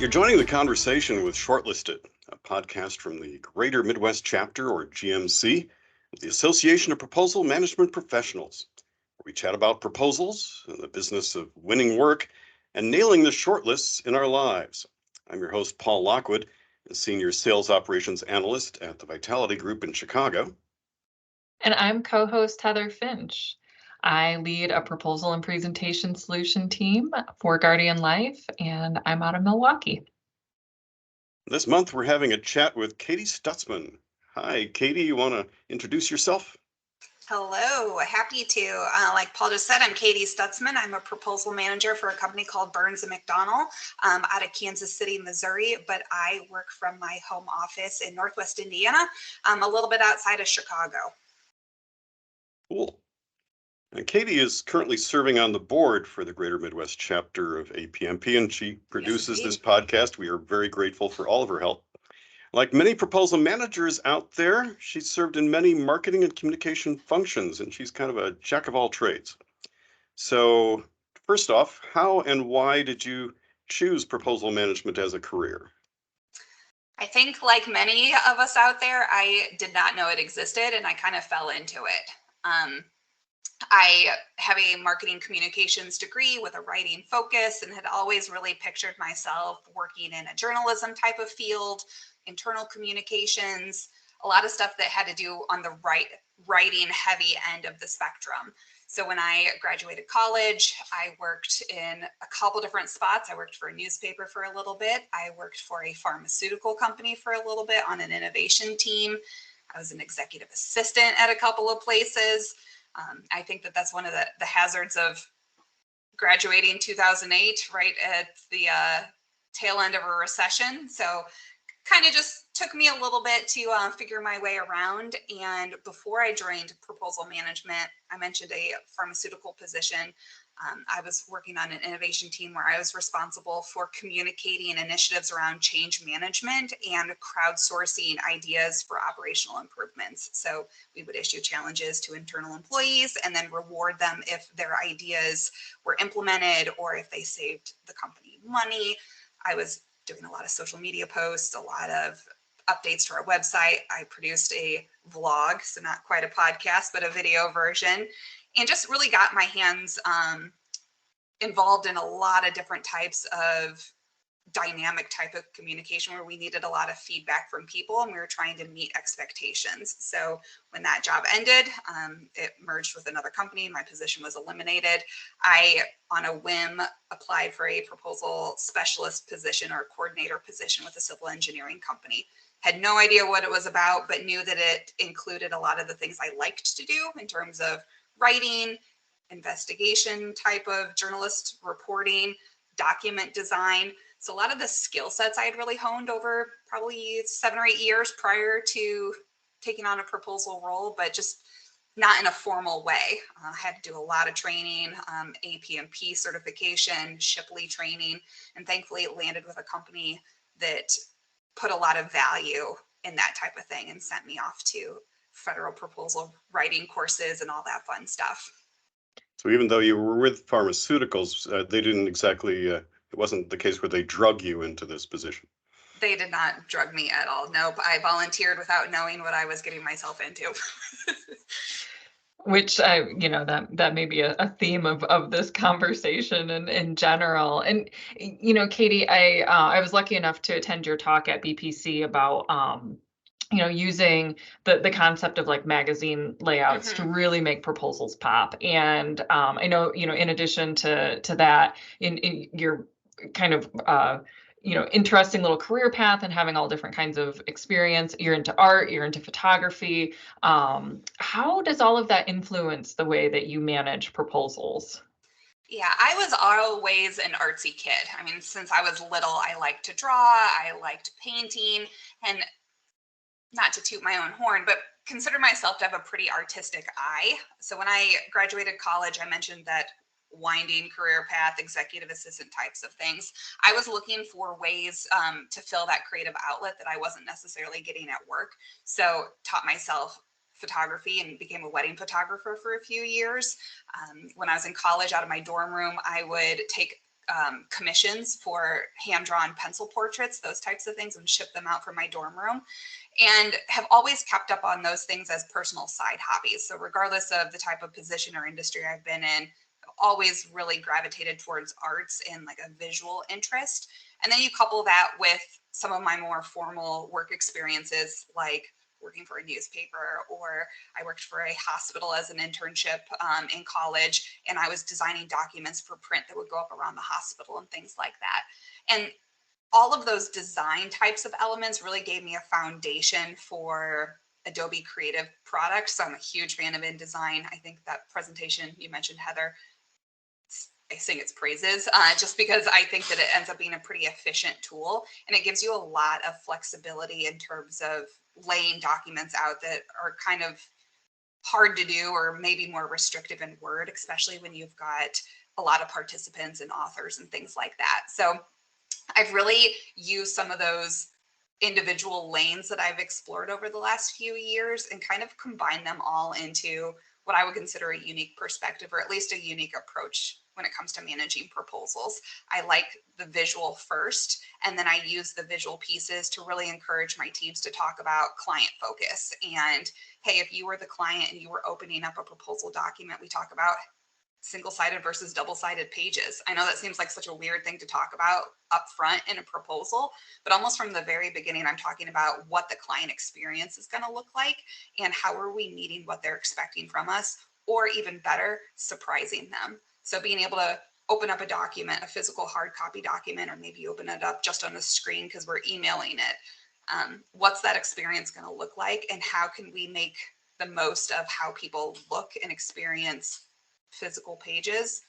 You're joining the conversation with Shortlisted, a podcast from the Greater Midwest Chapter, or GMC, of the Association of Proposal Management Professionals, where we chat about proposals and the business of winning work and nailing the shortlists in our lives. I'm your host, Paul Lockwood, a Senior Sales Operations Analyst at the Vitality Group in Chicago. And I'm co-host Heather Finch. I lead a proposal and presentation solution team for Guardian Life, and I'm out of Milwaukee. This month, we're having a chat with Kati Stutsman. Hi, Kati, you want to introduce yourself? Hello, happy to. Like Paul just said, I'm Kati Stutsman. I'm a proposal manager for a company called Burns & McDonnell out of Kansas City, Missouri, but I work from my home office in Northwest Indiana, a little bit outside of Chicago. Cool. And Kati is currently serving on the board for the Greater Midwest Chapter of APMP, and she produces this podcast. We are very grateful for all of her help. Like many proposal managers out there, she's served in many marketing and communication functions, and she's kind of a jack of all trades. So first off, how and why did you choose proposal management as a career? I think like many of us out there, I did not know it existed and I kind of fell into it. I have a marketing communications degree with a writing focus and had always really pictured myself working in a journalism type of field, internal communications, a lot of stuff that had to do on the writing heavy end of the spectrum. So when I graduated college, I worked in a couple different spots. I worked for a newspaper for a little bit. I worked for a pharmaceutical company for a little bit on an innovation team. I was an executive assistant at a couple of places. I think that that's one of the hazards of graduating 2008, right at the tail end of a recession. So kind of just took me a little bit to figure my way around. And before I joined proposal management, I mentioned a pharmaceutical position. I was working on an innovation team where I was responsible for communicating initiatives around change management and crowdsourcing ideas for operational improvements. So we would issue challenges to internal employees and then reward them if their ideas were implemented or if they saved the company money. I was doing a lot of social media posts, a lot of updates to our website. I produced a vlog, so not quite a podcast, but a video version, and just really got my hands involved in a lot of different types of dynamic type of communication where we needed a lot of feedback from people and we were trying to meet expectations. So when that job ended, it merged with another company. My position was eliminated. I, on a whim, applied for a proposal specialist position or coordinator position with a civil engineering company. Had no idea what it was about, but knew that it included a lot of the things I liked to do in terms of writing, investigation type of journalist reporting, document design. So a lot of the skill sets I had really honed over probably 7 or 8 years prior to taking on a proposal role, but just not in a formal way. I had to do a lot of training, APMP certification, Shipley training, and thankfully it landed with a company that put a lot of value in that type of thing and sent me off to federal proposal writing courses and all that fun stuff. So even though you were with pharmaceuticals, they didn't exactly, it wasn't the case where they drug you into this position. They did not drug me at all. Nope. I volunteered without knowing what I was getting myself into. Which that may be a theme of this conversation and in general. And Kati, I was lucky enough to attend your talk at BPC about using the concept of like magazine layouts to really make proposals pop. And I know in addition to that, in your kind of interesting little career path and having all different kinds of experience. You're into art, you're into photography. How does all of that influence the way that you manage proposals? Yeah, I was always an artsy kid. I mean, since I was little, I liked to draw, I liked painting, and not to toot my own horn, but consider myself to have a pretty artistic eye. So when I graduated college, I mentioned that winding career path, executive assistant types of things. I was looking for ways to fill that creative outlet that I wasn't necessarily getting at work. So taught myself photography and became a wedding photographer for a few years. When I was in college, out of my dorm room, I would take commissions for hand-drawn pencil portraits, those types of things, and ship them out from my dorm room, and have always kept up on those things as personal side hobbies. So regardless of the type of position or industry I've been in, I've always really gravitated towards arts and like a visual interest. And then you couple that with some of my more formal work experiences, like working for a newspaper, or I worked for a hospital as an internship in college, and I was designing documents for print that would go up around the hospital and things like that. And all of those design types of elements really gave me a foundation for Adobe Creative products. So I'm a huge fan of InDesign. I think that presentation you mentioned, Heather, I sing its praises just because I think that it ends up being a pretty efficient tool, and it gives you a lot of flexibility in terms of laying documents out that are kind of hard to do or maybe more restrictive in Word, especially when you've got a lot of participants and authors and things like that. So I've really used some of those individual lanes that I've explored over the last few years and kind of combined them all into what I would consider a unique perspective, or at least a unique approach when it comes to managing proposals. I like the visual first, and then I use the visual pieces to really encourage my teams to talk about client focus. And hey, if you were the client and you were opening up a proposal document, we talk about single-sided versus double-sided pages. I know that seems like such a weird thing to talk about up front in a proposal, but almost from the very beginning, I'm talking about what the client experience is going to look like and how are we meeting what they're expecting from us, or even better, surprising them. So being able to open up a document, a physical hard copy document, or maybe open it up just on a screen because we're emailing it. What's that experience going to look like, and how can we make the most of how people look and experience physical pages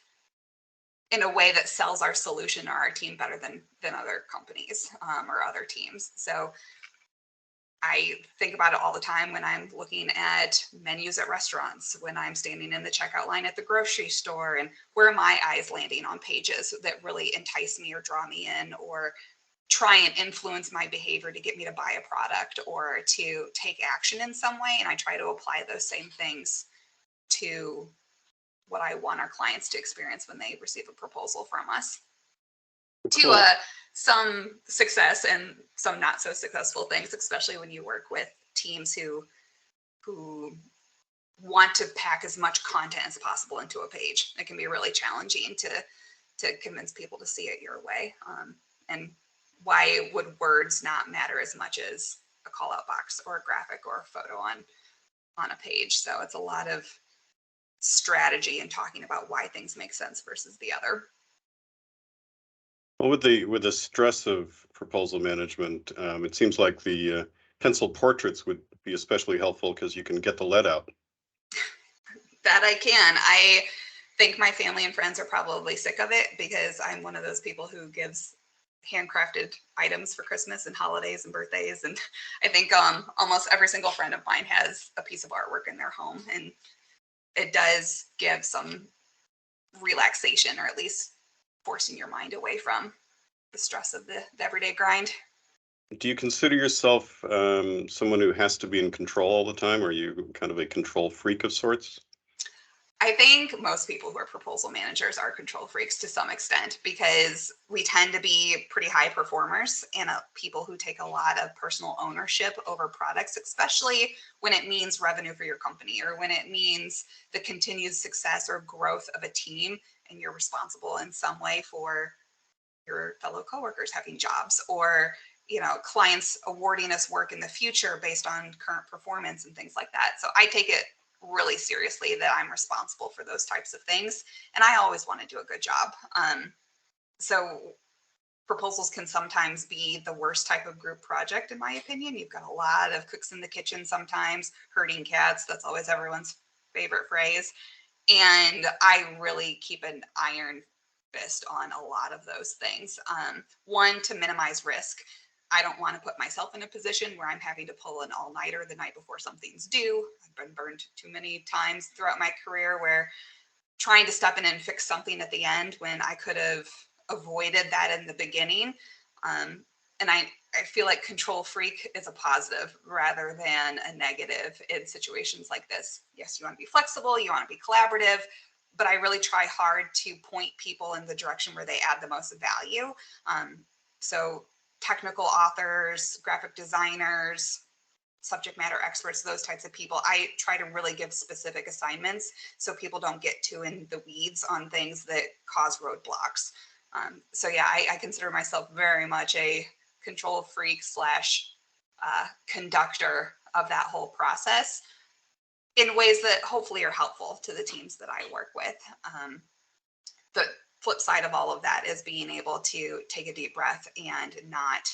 in a way that sells our solution or our team better than other companies or other teams. So I think about it all the time when I'm looking at menus at restaurants, when I'm standing in the checkout line at the grocery store, and where are my eyes landing on pages that really entice me or draw me in, or try and influence my behavior to get me to buy a product or to take action in some way. And I try to apply those same things to what I want our clients to experience when they receive a proposal from us. Cool. To some success and some not so successful things, especially when you work with teams who want to pack as much content as possible into a page. It can be really challenging to convince people to see it your way. And why would words not matter as much as a call out box or a graphic or a photo on a page? So it's a lot of strategy and talking about why things make sense versus the other. Well, with the stress of proposal management, it seems like the pencil portraits would be especially helpful because you can get the lead out. That I can. I think my family and friends are probably sick of it because I'm one of those people who gives handcrafted items for Christmas and holidays and birthdays. And I think almost every single friend of mine has a piece of artwork in their home, and it does give some relaxation, or at least forcing your mind away from the stress of the everyday grind. Do you consider yourself someone who has to be in control all the time? Or are you kind of a control freak of sorts? I think most people who are proposal managers are control freaks to some extent, because we tend to be pretty high performers and people who take a lot of personal ownership over products, especially when it means revenue for your company, or when it means the continued success or growth of a team, and you're responsible in some way for your fellow coworkers having jobs, or clients awarding us work in the future based on current performance and things like that. So I take it really seriously that I'm responsible for those types of things, and I always want to do a good job. So proposals can sometimes be the worst type of group project, in my opinion. You've got a lot of cooks in the kitchen sometimes, herding cats. That's always everyone's favorite phrase. And I really keep an iron fist on a lot of those things. One, to minimize risk. I don't want to put myself in a position where I'm having to pull an all-nighter the night before something's due. I've been burned too many times throughout my career where trying to step in and fix something at the end when I could have avoided that in the beginning. And I feel like control freak is a positive rather than a negative in situations like this. Yes, you want to be flexible, you want to be collaborative, but I really try hard to point people in the direction where they add the most value. So technical authors, graphic designers, subject matter experts, those types of people, I try to really give specific assignments so people don't get too in the weeds on things that cause roadblocks. So yeah, I consider myself very much a control freak slash conductor of that whole process in ways that hopefully are helpful to the teams that I work with. The flip side of all of that is being able to take a deep breath and not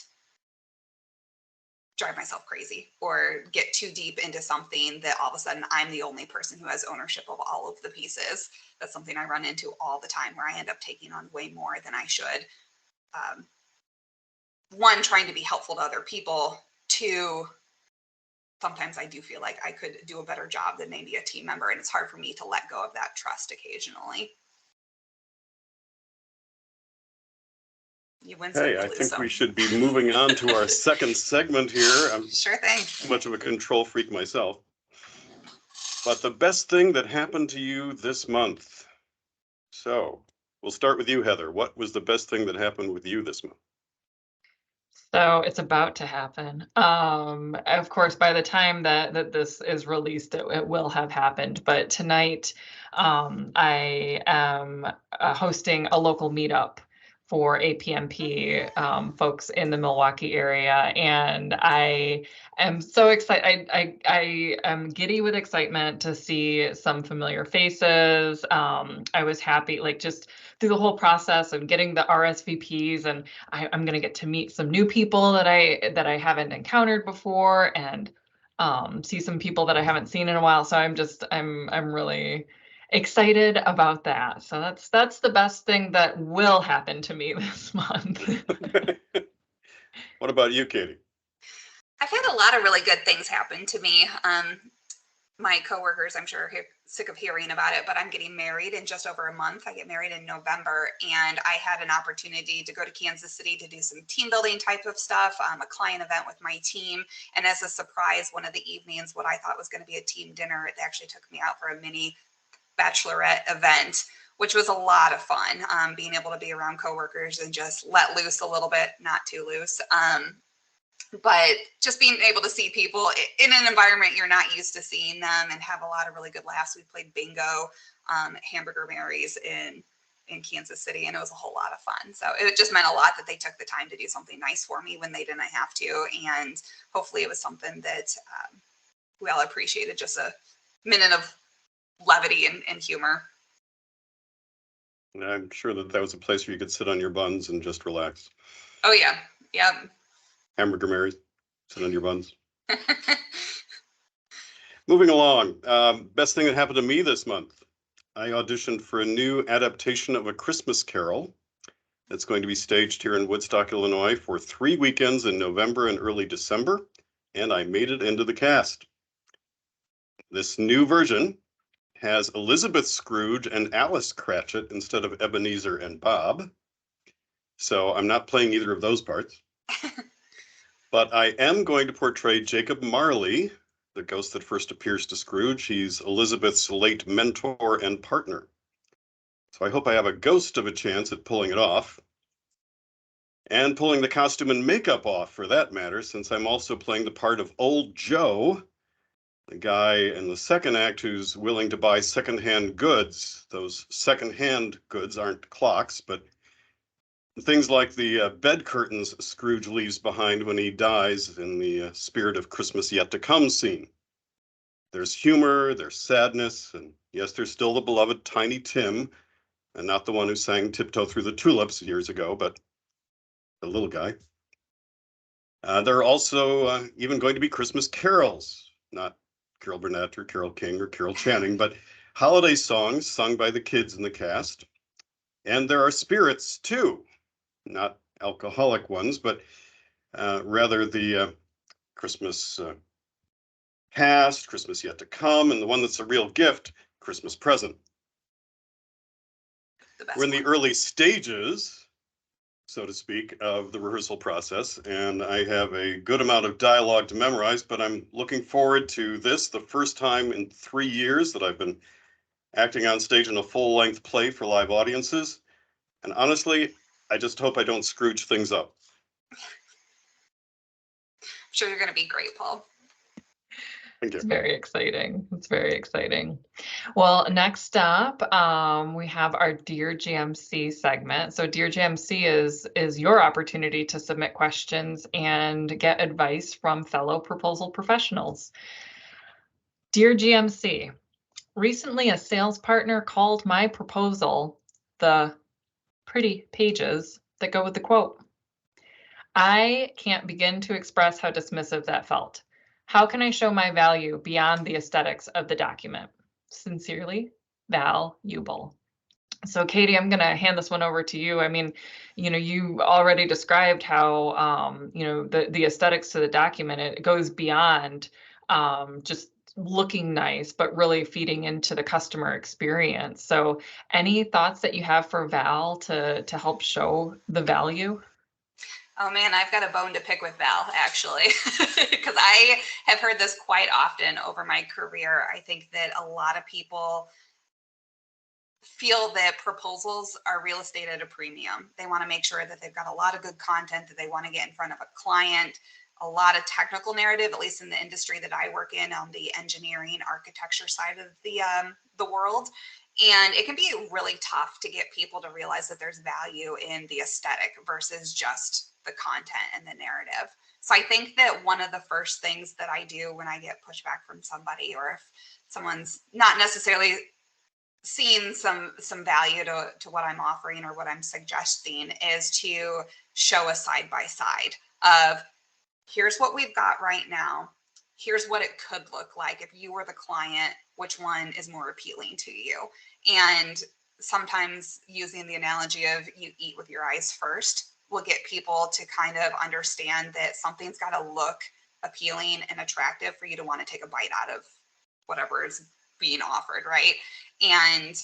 drive myself crazy or get too deep into something that all of a sudden I'm the only person who has ownership of all of the pieces. That's something I run into all the time, where I end up taking on way more than I should. One, trying to be helpful to other people. Two, sometimes I do feel like I could do a better job than maybe a team member, and it's hard for me to let go of that trust occasionally. You win some, Hey, you I lose think some. we should be moving on to our second segment here. I'm Sure thing. too much of a control freak myself. But the best thing that happened to you this month. So we'll start with you, Heather. What was the best thing that happened with you this month? So it's about to happen. Of course, by the time that this is released, it will have happened. But tonight, I am hosting a local meetup for APMP folks in the Milwaukee area, and I am so excited. I am giddy with excitement to see some familiar faces. I was happy, like, just through the whole process of getting the RSVPs, and I'm going to get to meet some new people that I haven't encountered before, and see some people that I haven't seen in a while. So I'm really excited about that. So that's the best thing that will happen to me this month. What about you, Katie? I've had a lot of really good things happen to me. My coworkers, I'm sure, are sick of hearing about it, but I'm getting married in just over a month. I get married in November, and I had an opportunity to go to Kansas City to do some team building type of stuff, a client event with my team. And as a surprise, one of the evenings, what I thought was going to be a team dinner, it actually took me out for a mini bachelorette event, which was a lot of fun. Being able to be around coworkers and just let loose a little bit, not too loose. But just being able to see people in an environment you're not used to seeing them, and have a lot of really good laughs. We played bingo, Hamburger Mary's in Kansas City, and it was a whole lot of fun. So it just meant a lot that they took the time to do something nice for me when they didn't have to. And hopefully it was something that we all appreciated, just a minute of levity and humor. And I'm sure that was a place where you could sit on your buns and just relax. Oh yeah. Yep. Hamburger Mary's, sit on your buns. Moving along, best thing that happened to me this month. I auditioned for a new adaptation of A Christmas Carol that's going to be staged here in Woodstock, Illinois for 3 weekends in November and early December, and I made it into the cast. This new version has Elizabeth Scrooge and Alice Cratchit instead of Ebenezer and Bob. So I'm not playing either of those parts. But I am going to portray Jacob Marley, the ghost that first appears to Scrooge. He's Elizabeth's late mentor and partner. So I hope I have a ghost of a chance at pulling it off. And pulling the costume and makeup off, for that matter, since I'm also playing the part of Old Joe, the guy in the second act who's willing to buy secondhand goods. Those secondhand goods aren't clocks, but things like the bed curtains Scrooge leaves behind when he dies in the Spirit of Christmas Yet to Come scene. There's humor, there's sadness, and yes, there's still the beloved Tiny Tim, and not the one who sang Tiptoe Through the Tulips years ago, but the little guy. There are also even going to be Christmas carols, not Carol Burnett or Carol King or Carol Channing, but holiday songs sung by the kids in the cast. And there are spirits too, not alcoholic ones, but rather the Christmas past, Christmas yet to come, and the one that's a real gift, Christmas present. We're in the early stages, so to speak, of the rehearsal process, and I have a good amount of dialogue to memorize, but I'm looking forward to this, the first time in 3 years that I've been acting on stage in a full-length play for live audiences. And honestly, I just hope I don't scrooge things up. I'm sure you're going to be great, Paul. Thank you. It's very exciting. It's very exciting. Well, next up, we have our Dear GMC segment. So Dear GMC is your opportunity to submit questions and get advice from fellow proposal professionals. Dear GMC, recently a sales partner called my proposal the pretty pages that go with the quote. I can't begin to express how dismissive that felt. How can I show my value beyond the aesthetics of the document? Sincerely, Val Ubel. So Katie, I'm going to hand this one over to you. I mean, you already described how, the aesthetics to the document, it goes beyond just looking nice, but really feeding into the customer experience. So any thoughts that you have for Val to help show the value? Oh man, I've got a bone to pick with Val, actually, because I have heard this quite often over my career. I think that a lot of people feel that proposals are real estate at a premium. They want to make sure that they've got a lot of good content that they want to get in front of a client, a lot of technical narrative, at least in the industry that I work in on the engineering architecture side of the world. And it can be really tough to get people to realize that there's value in the aesthetic versus just the content and the narrative. So I think that one of the first things that I do when I get pushback from somebody, or if someone's not necessarily seeing some value to what I'm offering or what I'm suggesting, is to show a side by side of, here's what we've got right now. Here's what it could look like if you were the client. Which one is more appealing to you? And sometimes using the analogy of you eat with your eyes first will get people to kind of understand that something's got to look appealing and attractive for you to want to take a bite out of whatever is being offered, right? And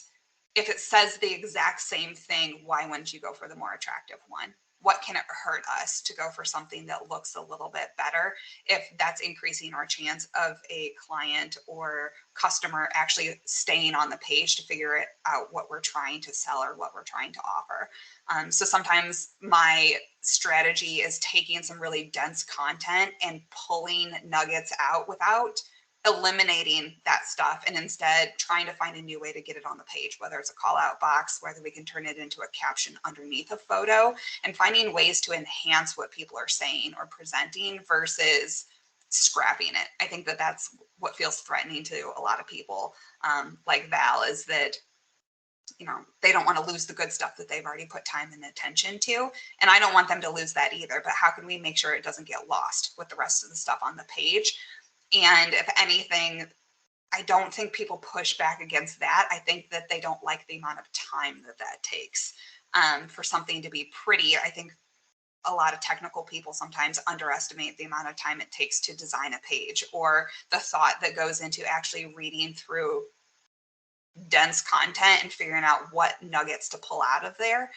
if it says the exact same thing, why wouldn't you go for the more attractive one? What can it hurt us to go for something that looks a little bit better if that's increasing our chance of a client or customer actually staying on the page to figure out what we're trying to sell or what we're trying to offer? So sometimes my strategy is taking some really dense content and pulling nuggets out without eliminating that stuff, and instead trying to find a new way to get it on the page, whether it's a call out box, whether we can turn it into a caption underneath a photo, and finding ways to enhance what people are saying or presenting versus scrapping it. I think that that's what feels threatening to a lot of people, like Val, is that they don't want to lose the good stuff that they've already put time and attention to. And I don't want them to lose that either, but how can we make sure it doesn't get lost with the rest of the stuff on the page? And if anything, I don't think people push back against that. I think that they don't like the amount of time that takes for something to be pretty. I think a lot of technical people sometimes underestimate the amount of time it takes to design a page, or the thought that goes into actually reading through dense content and figuring out what nuggets to pull out of there.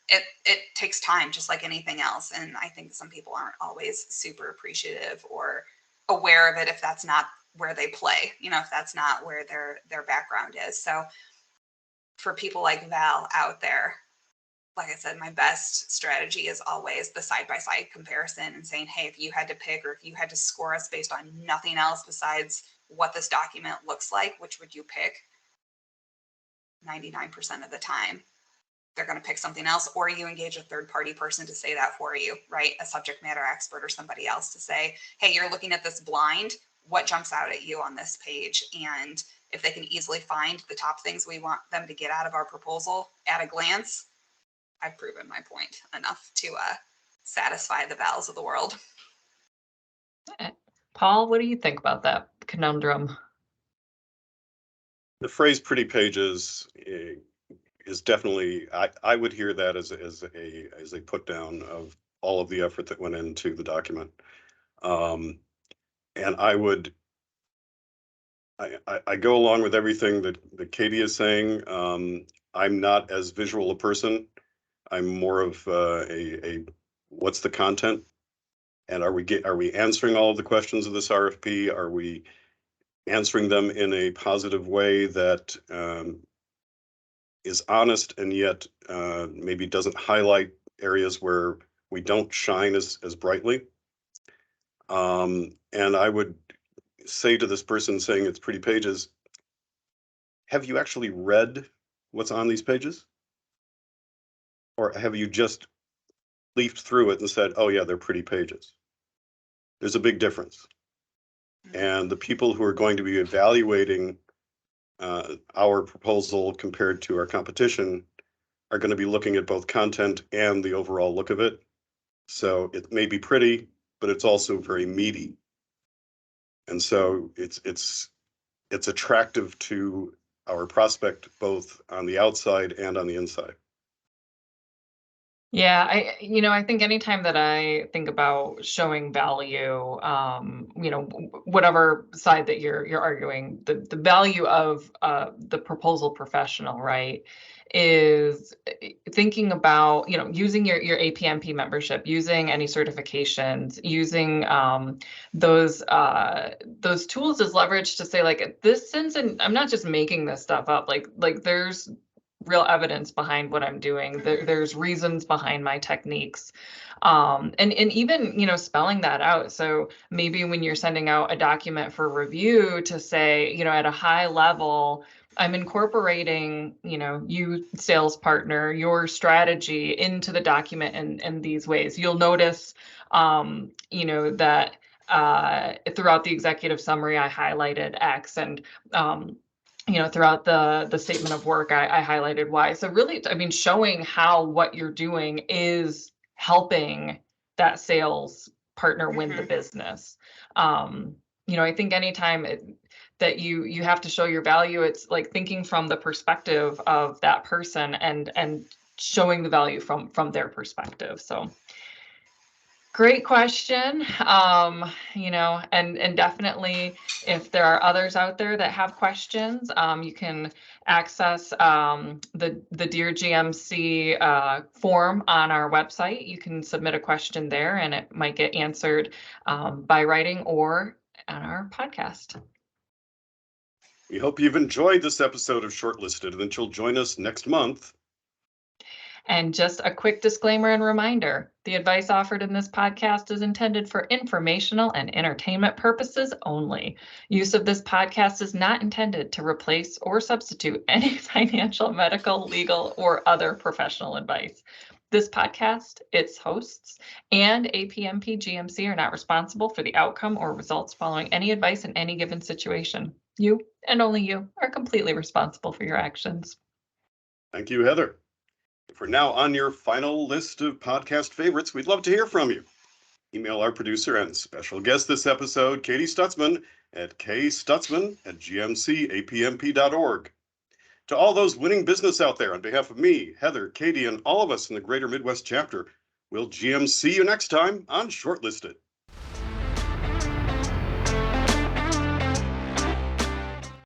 It takes time, just like anything else. And I think some people aren't always super appreciative or aware of it if that's not where they play, if that's not where their background is. So for people like Val out there, like I said, my best strategy is always the side-by-side comparison and saying, hey, if you had to pick, or if you had to score us based on nothing else besides what this document looks like, which would you pick? 99% of the time, they're going to pick something else, or you engage a third-party person to say that for you, right? A subject matter expert or somebody else to say, hey, you're looking at this blind, what jumps out at you on this page? And if they can easily find the top things we want them to get out of our proposal at a glance, I've proven my point enough to satisfy the Vals of the world. Paul, what do you think about that conundrum? The phrase "pretty pages" is definitely, I would hear that as a put down of all of the effort that went into the document. And I go along with everything that Katie is saying. I'm not as visual a person. I'm more of a what's the content, and are we answering all of the questions of this RFP? Are we answering them in a positive way that is honest and yet maybe doesn't highlight areas where we don't shine as brightly. And I would say to this person saying it's pretty pages, have you actually read what's on these pages? Or have you just leafed through it and said, oh yeah, they're pretty pages? There's a big difference. And the people who are going to be evaluating our proposal compared to our competition are going to be looking at both content and the overall look of it. So it may be pretty, but it's also very meaty. And so it's attractive to our prospect, both on the outside and on the inside. Yeah, I think anytime that I think about showing value, whatever side that you're arguing, the value of the proposal professional, right, is thinking about, using your APMP membership, using any certifications, using those tools as leverage to say, like, this sense, and I'm not just making this stuff up, like there's real evidence behind what I'm doing. There's reasons behind my techniques. And even, spelling that out. So maybe when you're sending out a document for review to say, at a high level, I'm incorporating, you sales partner, your strategy into the document in these ways. You'll notice, that throughout the executive summary, I highlighted X, and throughout the statement of work, I highlighted Y. So really, showing how what you're doing is helping that sales partner win the business. I think anytime that you have to show your value, it's like thinking from the perspective of that person and showing the value from their perspective. So great question. And definitely, if there are others out there that have questions, you can access the Dear GMC form on our website. You can submit a question there, and it might get answered by writing or on our podcast. We hope you've enjoyed this episode of Shortlisted and that you'll join us next month. And just a quick disclaimer and reminder, the advice offered in this podcast is intended for informational and entertainment purposes only. Use of this podcast is not intended to replace or substitute any financial, medical, legal, or other professional advice. This podcast, its hosts, and APMP GMC are not responsible for the outcome or results following any advice in any given situation. You, and only you, are completely responsible for your actions. Thank you, Heather. If we're now on your final list of podcast favorites, we'd love to hear from you. Email our producer and special guest this episode, Kati Stutsman, at kstutsman@gmcapmp.org. To all those winning business out there, on behalf of me, Heather, Kati, and all of us in the Greater Midwest chapter, we'll GMC you next time on Shortlisted.